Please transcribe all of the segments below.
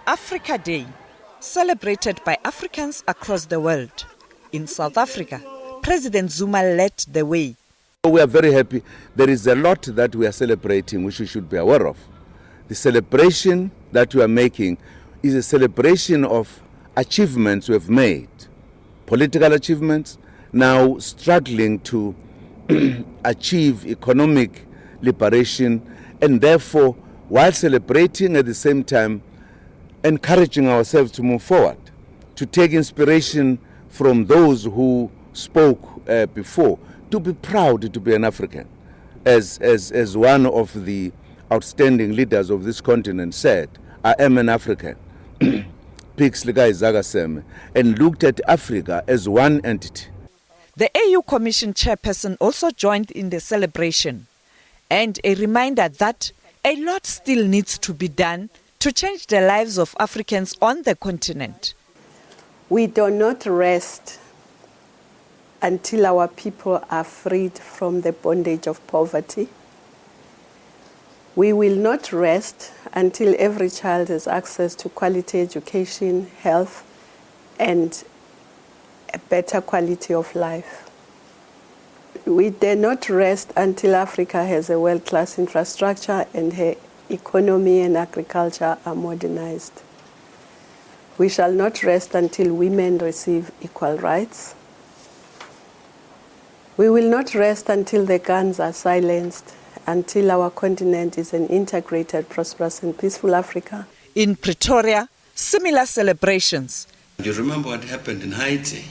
Africa Day, celebrated by Africans across the world. In South Africa, President Zuma led the way. We are very happy. There is a lot that we are celebrating, which we should be aware of. The celebration that we are making is a celebration of achievements we have made, political achievements, now struggling to achieve economic liberation, and therefore, while celebrating at the same time, encouraging ourselves to move forward, to take inspiration from those who spoke before, to be proud to be an African. As one of the outstanding leaders of this continent said, I am an African, Pixlika Zagasem, and looked at Africa as one entity. The AU Commission chairperson also joined in the celebration, and a reminder that a lot still needs to be done to change the lives of Africans on the continent. We do not rest until our people are freed from the bondage of poverty. We will not rest until every child has access to quality education, health, and a better quality of life. We dare not rest until Africa has a world-class infrastructure and her economy and agriculture are modernized. We shall not rest until women receive equal rights. We will not rest until the guns are silenced, until our continent is an integrated, prosperous and peaceful Africa. In Pretoria, similar celebrations. You remember what happened in Haiti?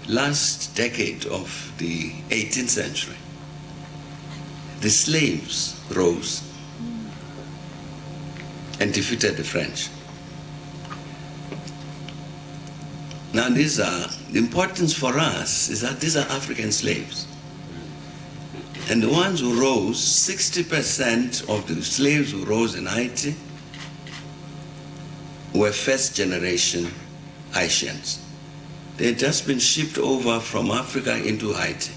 Last decade of the 18th century. The slaves rose and defeated the French. Now the importance for us is that these are African slaves. And the ones who rose, 60% of the slaves who rose in Haiti were first generation Haitians. They had just been shipped over from Africa into Haiti.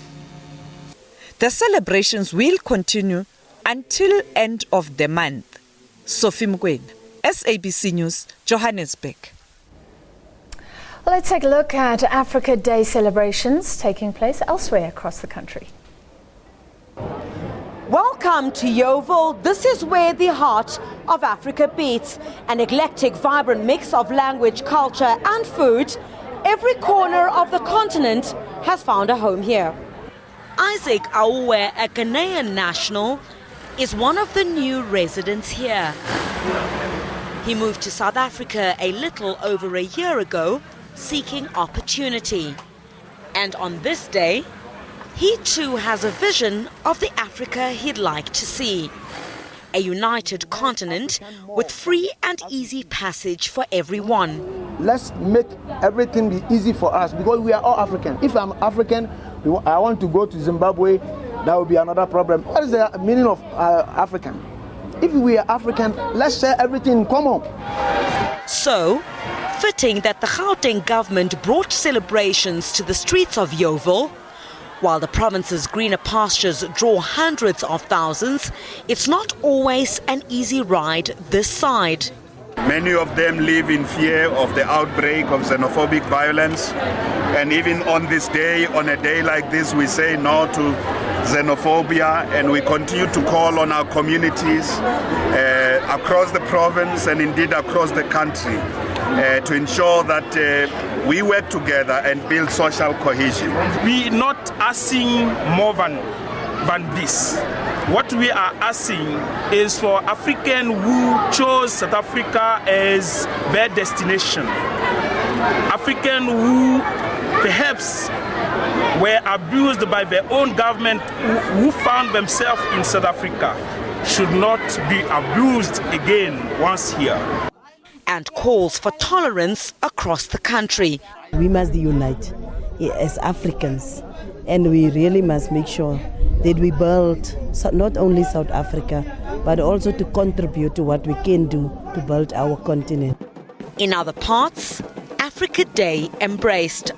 The celebrations will continue until end of the month. Sophie Mkwena, SABC News, Johannesburg. Let's take a look at Africa Day celebrations taking place elsewhere across the country. Welcome to Yeovil. This is where the heart of Africa beats. An eclectic, vibrant mix of language, culture and food. Every corner of the continent has found a home here. Isaac Aouwe, a Ghanaian national, is one of the new residents here. He moved to South Africa a little over a year ago, seeking opportunity. And on this day, he too has a vision of the Africa he'd like to see. A united continent with free and easy passage for everyone. Let's make everything be easy for us because we are all African. If I'm African, I want to go to Zimbabwe, that would be another problem. What is the meaning of African? If we are African, let's share everything in common. So, fitting that the Gauteng government brought celebrations to the streets of Yeovil. While the province's greener pastures draw hundreds of thousands, it's not always an easy ride this side. Many of them live in fear of the outbreak of xenophobic violence. And even on this day, on a day like this, we say no to xenophobia, and we continue to call on our communities across the province and indeed across the country to ensure that we work together and build social cohesion. We are not asking more than this. What we are asking is for Africans who chose South Africa as their destination, Africans who perhaps were abused by their own government, who found themselves in South Africa, should not be abused again once here. And calls for tolerance across the country. We must unite as Africans, and we really must make sure that we build not only South Africa, but also to contribute to what we can do to build our continent. In other parts, Africa Day embraced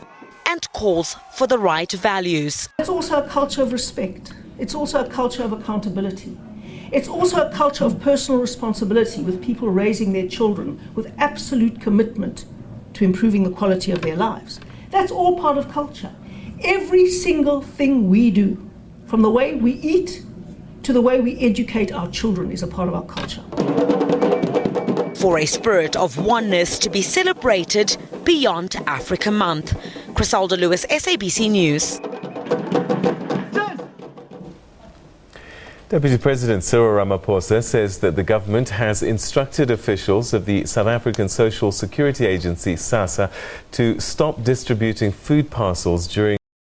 and calls for the right values. It's also a culture of respect. It's also a culture of accountability. It's also a culture of personal responsibility, with people raising their children with absolute commitment to improving the quality of their lives. That's all part of culture. Every single thing we do, from the way we eat to the way we educate our children, is a part of our culture. For a spirit of oneness to be celebrated beyond Africa Month. Criselda Lewis, SABC News. Deputy President Cyril Ramaphosa says that the government has instructed officials of the South African Social Security Agency, SASSA, to stop distributing food parcels during